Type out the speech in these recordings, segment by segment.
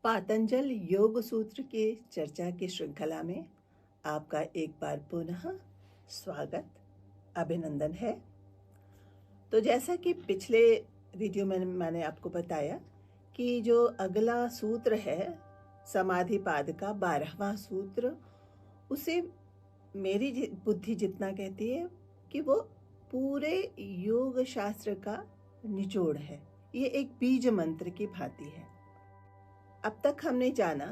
पातंजल योग सूत्र के चर्चा की श्रृंखला में आपका एक बार पुनः स्वागत अभिनंदन है। तो जैसा कि पिछले वीडियो में मैंने आपको बताया कि जो अगला सूत्र है समाधिपाद का 12वां सूत्र, उसे मेरी बुद्धि जितना कहती है कि वो पूरे योग शास्त्र का निचोड़ है। ये एक बीज मंत्र की भांति है। अब तक हमने जाना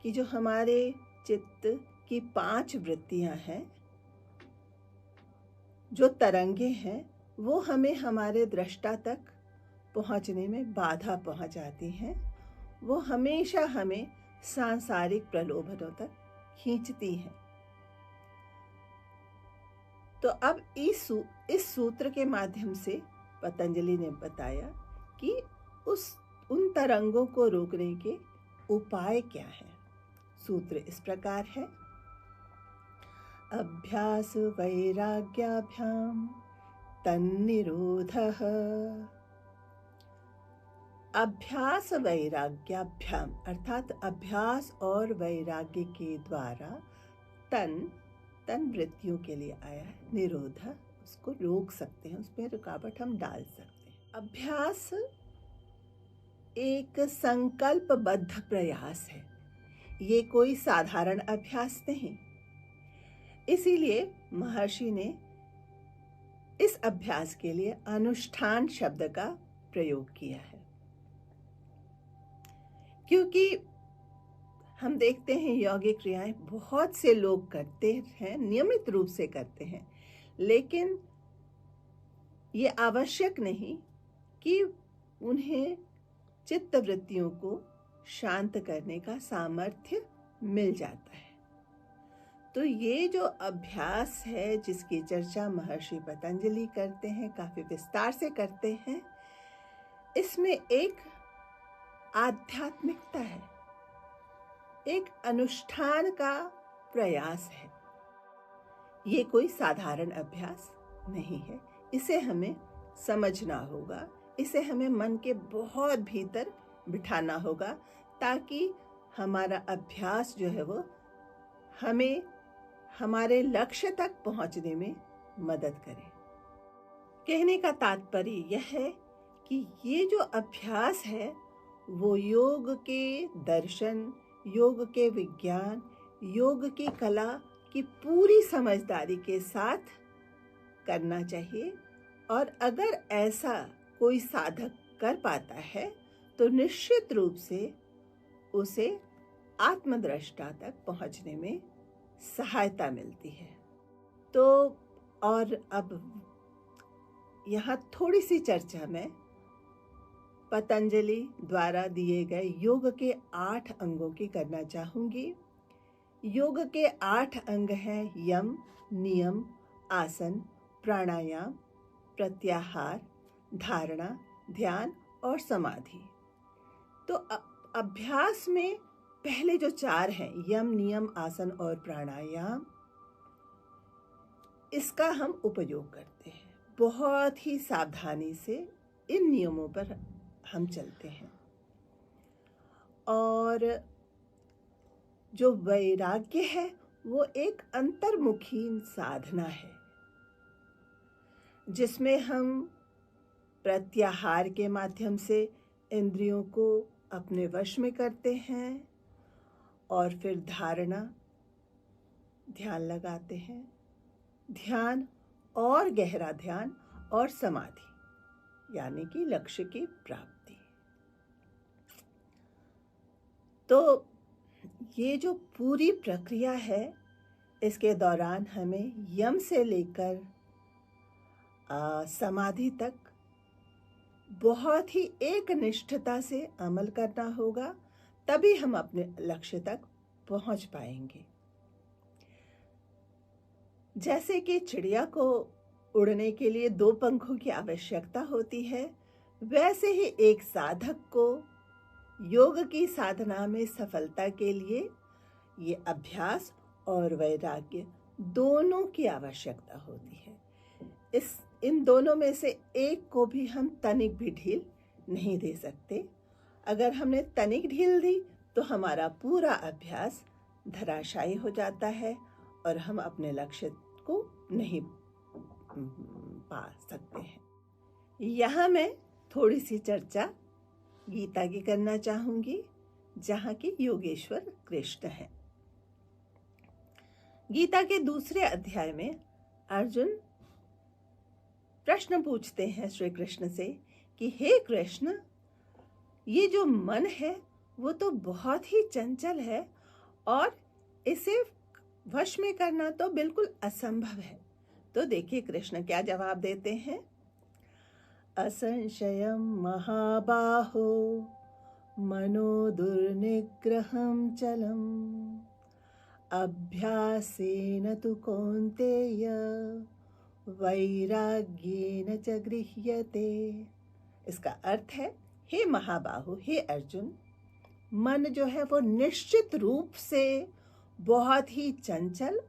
कि जो हमारे चित्त की 5 वृत्तियां हैं, जो तरंगे हैं, वो हमें हमारे दृष्टा तक पहुंचने में बाधा पहुंचाती हैं। वो हमेशा हमें सांसारिक प्रलोभनों तक खींचती हैं। तो अब इस सूत्र के माध्यम से पतंजलि ने बताया कि उन तरंगों को रोकने के उपाय क्या है। सूत्र इस प्रकार है: अभ्यास वैराग्याभ्याम तन्निरोधः। अभ्यास वैराग्याभ्याम अर्थात अभ्यास और वैराग्य के द्वारा तन वृत्तियों के लिए आया है। निरोध, उसको रोक सकते हैं, उसमें रुकावट हम डाल सकते हैं। अभ्यास एक संकल्पबद्ध प्रयास है, ये कोई साधारण अभ्यास नहीं। इसीलिए महर्षि ने इस अभ्यास के लिए अनुष्ठान शब्द का प्रयोग किया है। क्योंकि हम देखते हैं यौगिक क्रियाएं बहुत से लोग करते हैं, नियमित रूप से करते हैं, लेकिन ये आवश्यक नहीं कि उन्हें चित्त वृत्तियों को शांत करने का सामर्थ्य मिल जाता है। तो ये जो अभ्यास है जिसकी चर्चा महर्षि पतंजलि करते हैं, काफी विस्तार से करते हैं, इसमें एक आध्यात्मिकता है, एक अनुष्ठान का प्रयास है। ये कोई साधारण अभ्यास नहीं है। इसे हमें समझना होगा, इसे हमें मन के बहुत भीतर बिठाना होगा, ताकि हमारा अभ्यास जो है वो हमें हमारे लक्ष्य तक पहुंचने में मदद करे। कहने का तात्पर्य यह है कि ये जो अभ्यास है वो योग के दर्शन, योग के विज्ञान, योग की कला की पूरी समझदारी के साथ करना चाहिए। और अगर ऐसा कोई साधक कर पाता है तो निश्चित रूप से उसे आत्मदृष्टा तक पहुंचने में सहायता मिलती है। तो और अब यहाँ थोड़ी सी चर्चा में पतंजलि द्वारा दिए गए योग के 8 अंगों की करना चाहूंगी। योग के 8 अंग हैं यम, नियम, आसन, प्राणायाम, प्रत्याहार, धारणा, ध्यान और समाधि। तो अभ्यास में पहले जो 4 हैं, यम, नियम, आसन और प्राणायाम, इसका हम उपयोग करते हैं। बहुत ही सावधानी से इन नियमों पर हम चलते हैं। और जो वैराग्य है वो एक अंतर्मुखी साधना है, जिसमें हम प्रत्याहार के माध्यम से इंद्रियों को अपने वश में करते हैं और फिर धारणा, ध्यान लगाते हैं, ध्यान और गहरा ध्यान और समाधि यानी कि लक्ष्य की प्राप्ति। तो ये जो पूरी प्रक्रिया है, इसके दौरान हमें यम से लेकर समाधि तक बहुत ही एक निष्ठता से अमल करना होगा, तभी हम अपने लक्ष्य तक पहुंच पाएंगे। जैसे कि चिड़िया को उड़ने के लिए 2 पंखों की आवश्यकता होती है, वैसे ही एक साधक को योग की साधना में सफलता के लिए ये अभ्यास और वैराग्य दोनों की आवश्यकता होती है। इन दोनों में से एक को भी हम तनिक भी ढील नहीं दे सकते। अगर हमने तनिक ढील दी तो हमारा पूरा अभ्यास धराशायी हो जाता है और हम अपने लक्ष्य को नहीं पा सकते हैं। यहाँ मैं थोड़ी सी चर्चा गीता की करना चाहूंगी, जहाँ की योगेश्वर कृष्ण हैं। गीता के दूसरे अध्याय में अर्जुन प्रश्न पूछते हैं श्री कृष्ण से कि हे कृष्ण, ये जो मन है वो तो बहुत ही चंचल है और इसे वश में करना तो बिल्कुल असंभव है। तो देखिए कृष्ण क्या जवाब देते हैं। असंशयं महाबाहो मनो दुर्निग्रहं चलम् अभ्यासेन तु कौन्तेय वैराग्येन च गृह्यते। इसका अर्थ है, हे महाबाहु, हे अर्जुन, मन जो है वो निश्चित रूप से बहुत ही चंचल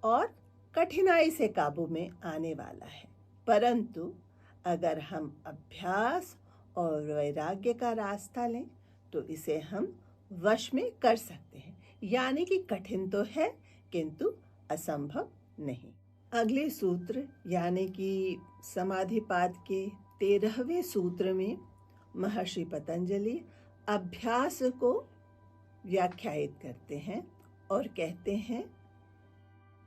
और कठिनाई से काबू में आने वाला है, परंतु अगर हम अभ्यास और वैराग्य का रास्ता लें तो इसे हम वश में कर सकते हैं। यानी कि कठिन तो है किंतु असंभव नहीं। अगले सूत्र यानी कि समाधिपाद के 13वें सूत्र में महर्षि पतंजलि अभ्यास को व्याख्यायित करते हैं और कहते हैं,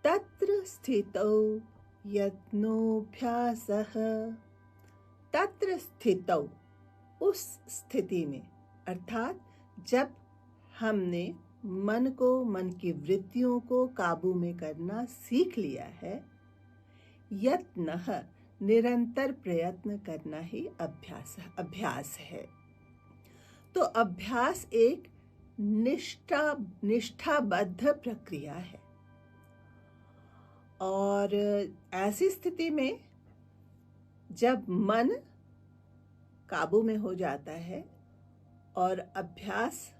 तत्र स्थितौ यत्नोऽभ्यासः, तत्र स्थितौ, उस स्थिति में, अर्थात जब हमने मन को, मन की वृत्तियों को काबू में करना सीख लिया है, यत्नः, निरंतर प्रयत्न करना ही अभ्यास है। तो अभ्यास एक निष्ठाबद्ध प्रक्रिया है और ऐसी स्थिति में जब मन काबू में हो जाता है और अभ्यास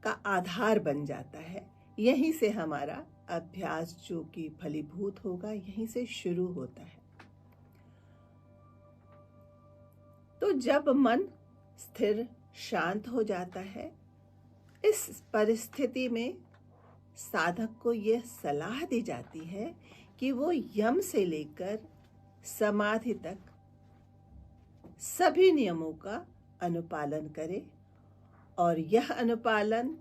का आधार बन जाता है, यहीं से हमारा अभ्यास जो कि फलीभूत होगा, यहीं से शुरू होता है। तो जब मन स्थिर शांत हो जाता है, इस परिस्थिति में साधक को यह सलाह दी जाती है कि वो यम से लेकर समाधि तक सभी नियमों का अनुपालन करे और यह अनुपालन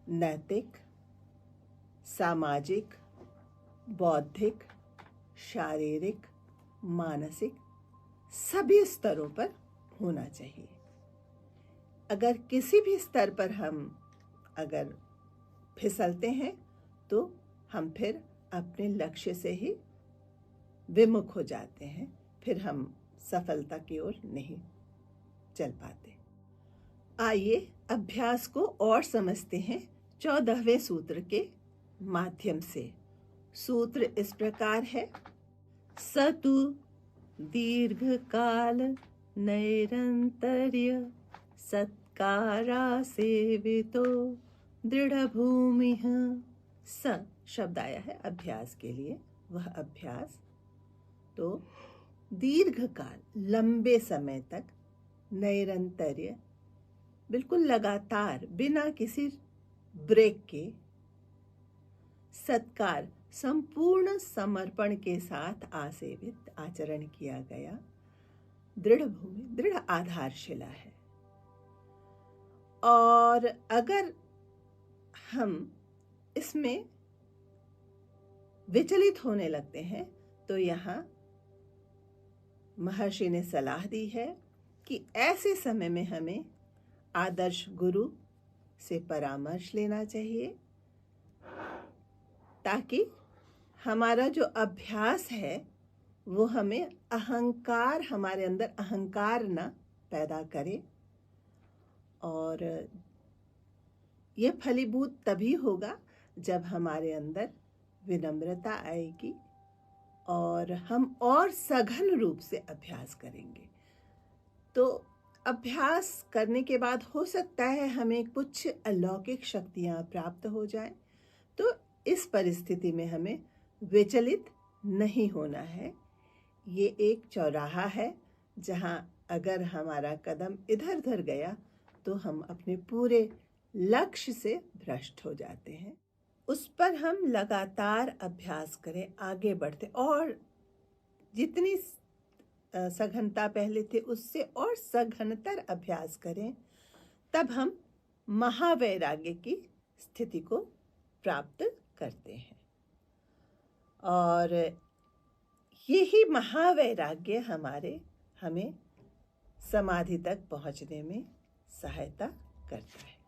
नैतिक, सामाजिक, बौद्धिक, शारीरिक, मानसिक सभी स्तरों पर होना चाहिए। अगर किसी भी स्तर पर हम अगर फिसलते हैं तो हम फिर अपने लक्ष्य से ही विमुख हो जाते हैं, फिर हम सफलता की ओर नहीं चल पाते। आइए अभ्यास को और समझते हैं 14वें सूत्र के माध्यम से। सूत्र इस प्रकार है, सतु दीर्घकाल नैरंतर्य सत्कारा सेवितो दृढ़ भूमि। स शब्द आया है अभ्यास के लिए, वह अभ्यास तो दीर्घकाल, लंबे समय तक, नैरंतर्य, बिल्कुल लगातार, बिना किसी ब्रेक के, सत्कार, संपूर्ण समर्पण के साथ आसेवित, आचरण किया गया, दृढ़ भूमि, दृढ़ आधारशिला है। और अगर हम इसमें विचलित होने लगते हैं तो यहाँ महर्षि ने सलाह दी है कि ऐसे समय में हमें आदर्श गुरु से परामर्श लेना चाहिए, ताकि हमारा जो अभ्यास है वो हमें अहंकार, हमारे अंदर अहंकार न पैदा करे। और ये फलीभूत तभी होगा जब हमारे अंदर विनम्रता आएगी और हम और सघन रूप से अभ्यास करेंगे। तो अभ्यास करने के बाद हो सकता है हमें कुछ अलौकिक शक्तियां प्राप्त हो जाएं, तो इस परिस्थिति में हमें विचलित नहीं होना है। ये एक चौराहा है जहां अगर हमारा कदम इधर उधर गया तो हम अपने पूरे लक्ष्य से भ्रष्ट हो जाते हैं। उस पर हम लगातार अभ्यास करें, आगे बढ़ते, और जितनी सघनता पहले थे उससे और सघनतर अभ्यास करें, तब हम महावैराग्य की स्थिति को प्राप्त करते हैं। और यही महावैराग्य हमें समाधि तक पहुंचने में सहायता करता है।